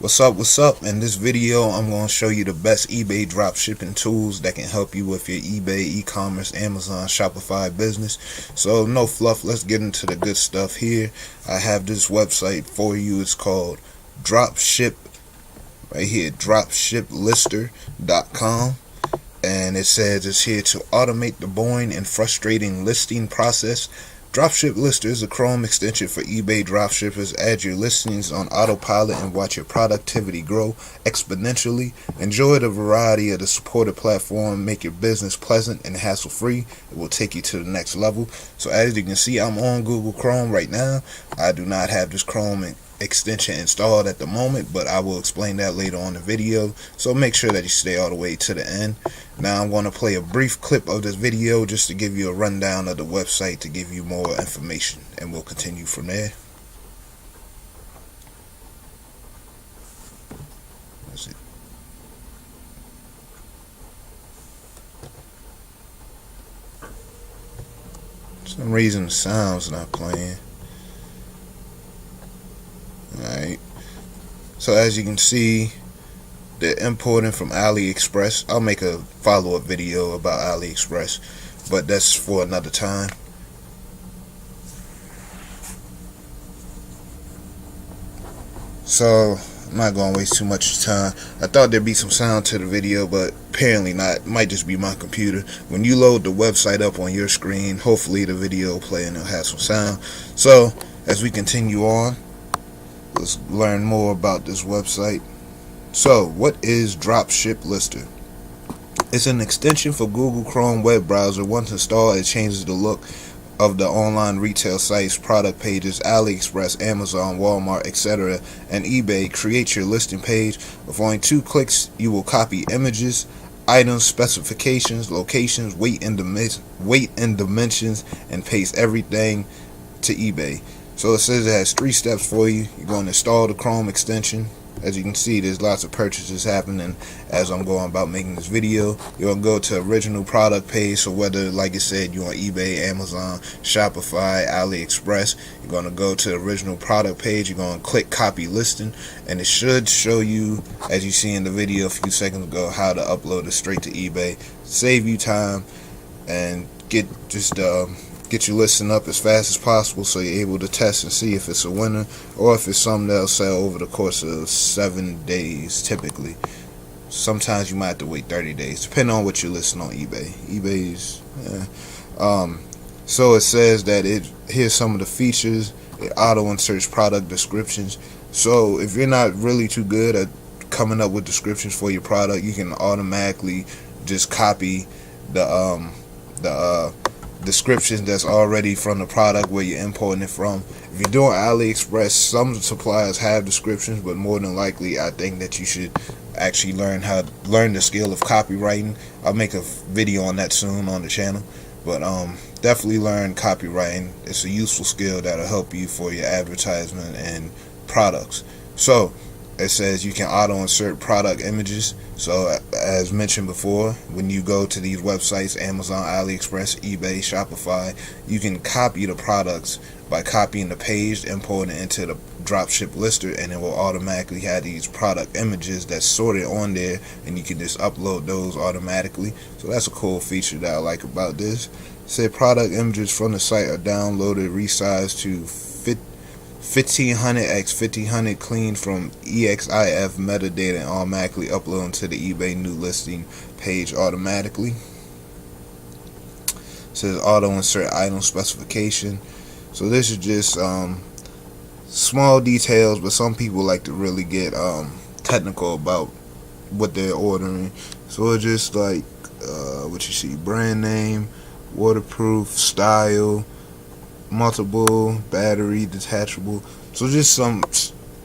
What's up? In this video, I'm going to show you the best eBay drop shipping tools that can help you with your eBay, e-commerce, Amazon, Shopify business. So no fluff, let's get into the good stuff here. I have this website for you. It's called Dropship, right here, dropshiplister.com. And it says it's here to automate the boring and frustrating listing process. Dropship Lister is a Chrome extension for eBay dropshippers. Add your listings on autopilot and watch your productivity grow exponentially. Enjoy the variety of the supported platform. Make your business pleasant and hassle-free. It will take you to the next level. So as you can see, I'm on Google Chrome right now. I do not have this Chrome extension installed at the moment, but I will explain that later on in the video, so make sure that you stay all the way to the end. Now I'm going to play a brief clip of this video just to give you a rundown of the website to give you more information, and we'll continue from there. That's it. For some reason the sound's not playing. Alright, so as you can see, they're importing from AliExpress. I'll make a follow-up video about AliExpress, but that's for another time. So I'm not going to waste too much time. I thought there'd be some sound to the video, but apparently not. It might just be my computer. When you load the website up on your screen, hopefully the video will play and it'll have some sound. So as we continue on, let's learn more about this website. So, what is Dropship Lister? It's an extension for Google Chrome web browser. Once installed, it changes the look of the online retail sites, product pages, AliExpress, Amazon, Walmart, etc., and eBay. Create your listing page. With only 2 clicks, you will copy images, items, specifications, locations, weight and dimensions, and paste everything to eBay. So it says it has 3 steps for you. You're going to install the Chrome extension. As you can see, there's lots of purchases happening as I'm going about making this video. You're going to go to original product page. So whether, like I said, you're on eBay, Amazon, Shopify, AliExpress, you're going to go to the original product page. You're going to click copy listing, and it should show you, as you see in the video a few seconds ago, how to upload it straight to eBay. Save you time and get your listing up as fast as possible, so you're able to test and see if it's a winner or if it's something that'll sell over the course of 7 days typically. Sometimes you might have to wait 30 days depending on what you're listing on eBay. So it says that here's some of the features. It auto inserts product descriptions. So if you're not really too good at coming up with descriptions for your product, you can automatically just copy the descriptions that's already from the product where you're importing it from. If you're doing AliExpress, some suppliers have descriptions, but more than likely I think that you should actually learn the skill of copywriting. I'll make a video on that soon on the channel, but definitely learn copywriting. It's a useful skill that'll help you for your advertisement and products. So it says you can auto insert product images. So as mentioned before, when you go to these websites, Amazon, AliExpress, eBay, Shopify, you can copy the products by copying the page, importing it into the Dropship Lister, and it will automatically have these product images that's sorted on there, and you can just upload those automatically. So that's a cool feature that I like about this. Say product images from the site are downloaded, resized to 1500 x 1500 clean from EXIF metadata, and automatically upload to the eBay new listing page automatically. It says auto insert item specification. So this is just small details, but some people like to really get technical about what they're ordering. So it's just like what you see: brand name, waterproof, style, multiple, battery, detachable. So just some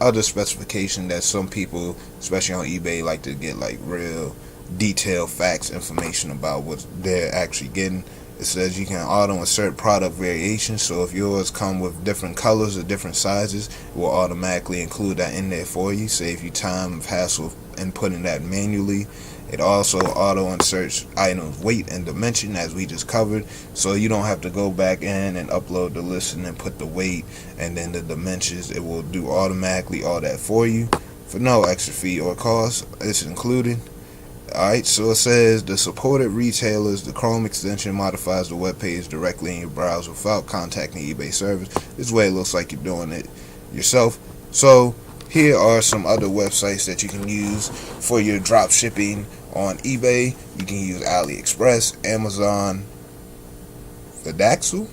other specification that some people, especially on eBay, like to get like real detailed facts information about what they're actually getting. It says you can auto insert product variations. So if yours come with different colors or different sizes, it will automatically include that in there for you. Save you time of hassle inputting that manually. It also auto inserts items weight and dimension, as we just covered, so you don't have to go back in and upload the list and then put the weight and then the dimensions. It will do automatically all that for you. for no extra fee or cost. It's included. Alright, so it says the supported retailers, the Chrome extension modifies the web page directly in your browser without contacting eBay service. This way it looks like you're doing it yourself. So here are some other websites that you can use for your drop shipping on eBay. You can use AliExpress, Amazon, Vidaxu.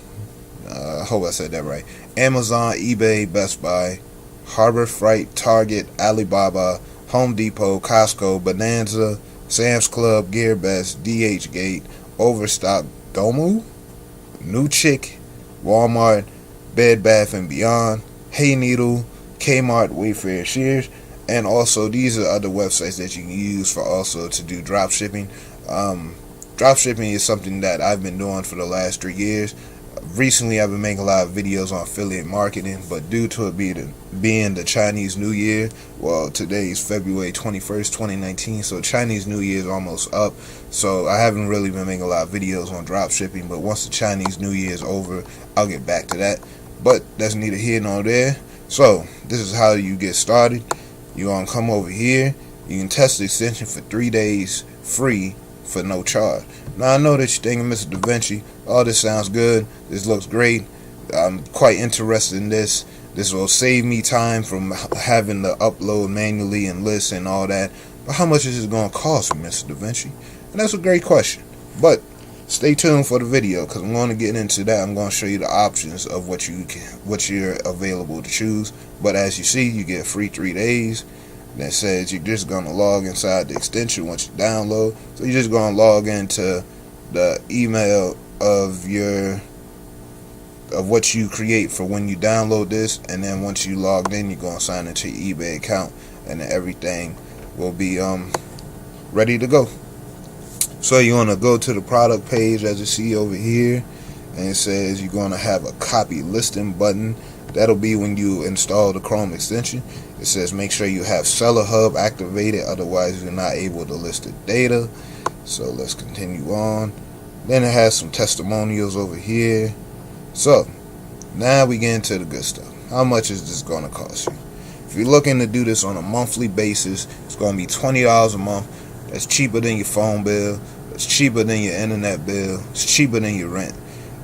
I hope I said that right. Amazon, eBay, Best Buy, Harbor Freight, Target, Alibaba, Home Depot, Costco, Bonanza, Sam's Club, GearBest, DHgate, Overstock, Domu, New Chick, Walmart, Bed Bath & Beyond, Hey Needle, Kmart, Wayfair, Shears, and also these are other websites that you can use for also to do drop shipping. Drop shipping is something that I've been doing for the last 3 years. Recently, I've been making a lot of videos on affiliate marketing, but due to it being the Chinese New Year, well, today is February 21st, 2019, so Chinese New Year is almost up, so I haven't really been making a lot of videos on drop shipping, but once the Chinese New Year is over, I'll get back to that, but that's neither here nor there. So, this is how you get started. You're going to come over here, you can test the extension for 3 days free for no charge. Now I know that you're thinking, Mr. Da Vinci, oh, this sounds good, this looks great, I'm quite interested in this. This will save me time from having to upload manually and list and all that. But how much is it going to cost me, Mr. Da Vinci? And that's a great question. But stay tuned for the video, because I'm going to get into that. I'm going to show you the options of what you're available to choose. But as you see, you get free 3 days. That says you're just going to log inside the extension once you download. So you're just going to log into the email of what you create for when you download this, and then once you logged in, you're going to sign into your eBay account, and then everything will be ready to go. So you're going to go to the product page as you see over here, and it says you're going to have a copy listing button. That'll be when you install the Chrome extension. It says make sure you have Seller Hub activated, otherwise you're not able to list the data. So let's continue on. Then it has some testimonials over here. So now we get into the good stuff. How much is this going to cost you? If you're looking to do this on a monthly basis, it's going to be $20 a month. That's cheaper than your phone bill. It's cheaper than your internet bill. It's cheaper than your rent.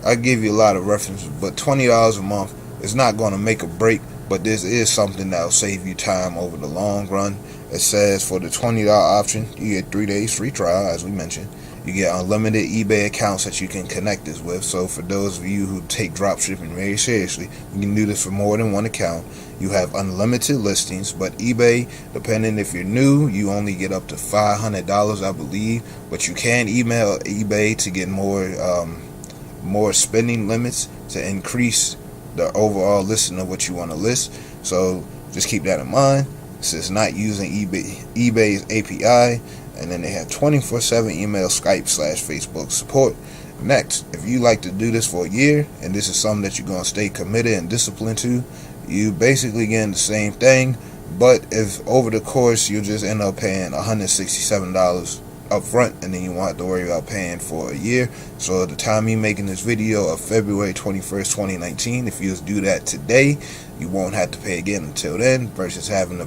I give you a lot of references, but $20 a month is not going to make a break, but this is something that will save you time over the long run. It says for the $20 option, you get 3 days free trial, as we mentioned. You get unlimited eBay accounts that you can connect this with. So for those of you who take drop shipping very seriously, you can do this for more than one account. You have unlimited listings, but eBay, depending if you're new, you only get up to $500, I believe. But you can email eBay to get more spending limits to increase the overall listing of what you want to list. So just keep that in mind. It says not using eBay's API. And then they have 24/7 email, Skype / Facebook support. Next, if you like to do this for a year, and this is something that you're going to stay committed and disciplined to, you basically getting the same thing. But if over the course you just end up paying $167 up front, and then you won't have to worry about paying for a year. So at the time you're making this video of February 21st, 2019, if you just do that today, you won't have to pay again until then, versus having to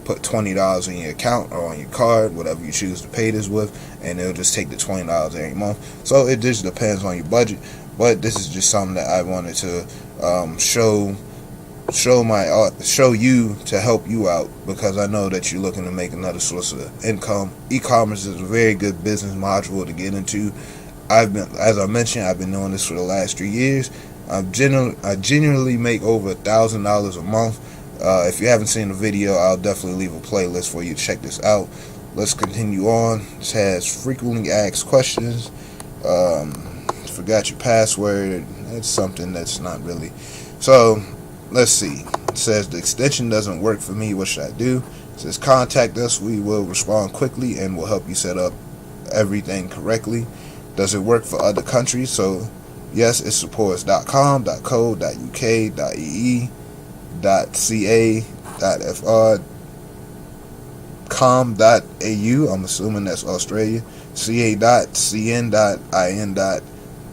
put $20 in your account or on your card, whatever you choose to pay this with, and it'll just take the $20 every month. So it just depends on your budget, but this is just something that I wanted to show you to help you out, because I know that you're looking to make another source of income. E-commerce is a very good business module to get into. As I mentioned, I've been doing this for the last 3 years. I genuinely make over $1,000 a month. If you haven't seen the video, I'll definitely leave a playlist for you to check this out. Let's continue on. This has frequently asked questions. Forgot your password. It's something that's not really. So let's see. It says the extension doesn't work for me. What should I do? It says contact us. We will respond quickly and we'll help you set up everything correctly. Does it work for other countries? So yes, it supports .com, .co, .uk, .ee, .ca, .fr, .com.au, I'm assuming that's Australia, ca.cn.in,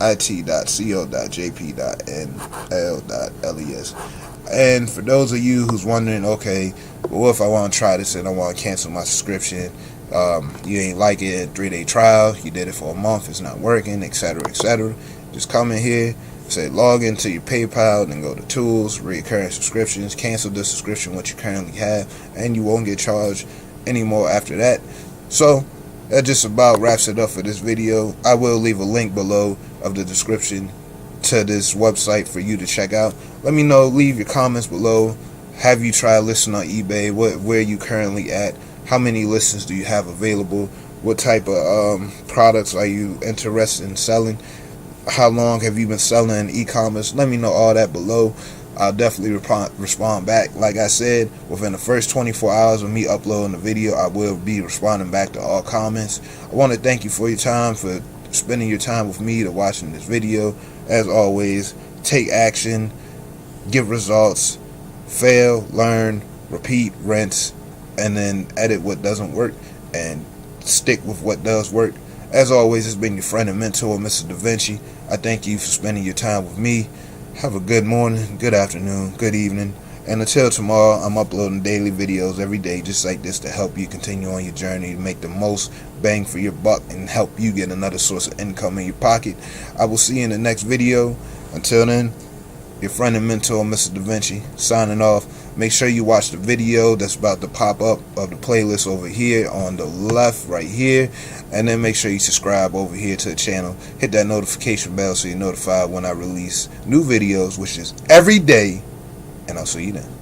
it.co.jp.nl.les. And for those of you who's wondering, okay, well, what if I want to try this and I want to cancel my subscription? You ain't like it, 3-day trial, you did it for a month, it's not working, etc., etc. Just come in here, say log into your PayPal, then go to tools, recurring subscriptions, cancel the subscription what you currently have, and you won't get charged anymore after that. So that just about wraps it up for this video. I will leave a link below of the description to this website for you to check out. Let me know, leave your comments below. Have you tried listing on eBay? Where you currently at? How many listings do you have available? What type of products are you interested in selling? How long have you been selling in e-commerce? Let me know all that below. I'll definitely respond back. Like I said, within the first 24 hours of me uploading the video, I will be responding back to all comments. I want to thank you for your time, for spending your time with me, to watching this video. As always, take action, give results, fail, learn, repeat, rinse, and then edit what doesn't work and stick with what does work. As always, it's been your friend and mentor, Mr. Da Vinci. I thank you for spending your time with me. Have a good morning, good afternoon, good evening, and until tomorrow, I'm uploading daily videos every day just like this to help you continue on your journey to make the most bang for your buck and help you get another source of income in your pocket. I will see you in the next video. Until then, your friend and mentor, Mr. Da Vinci, signing off. Make sure you watch the video that's about to pop up of the playlist over here on the left right here, and then make sure you subscribe over here to the channel. Hit that notification bell so you're notified when I release new videos, which is every day, and I'll see you then.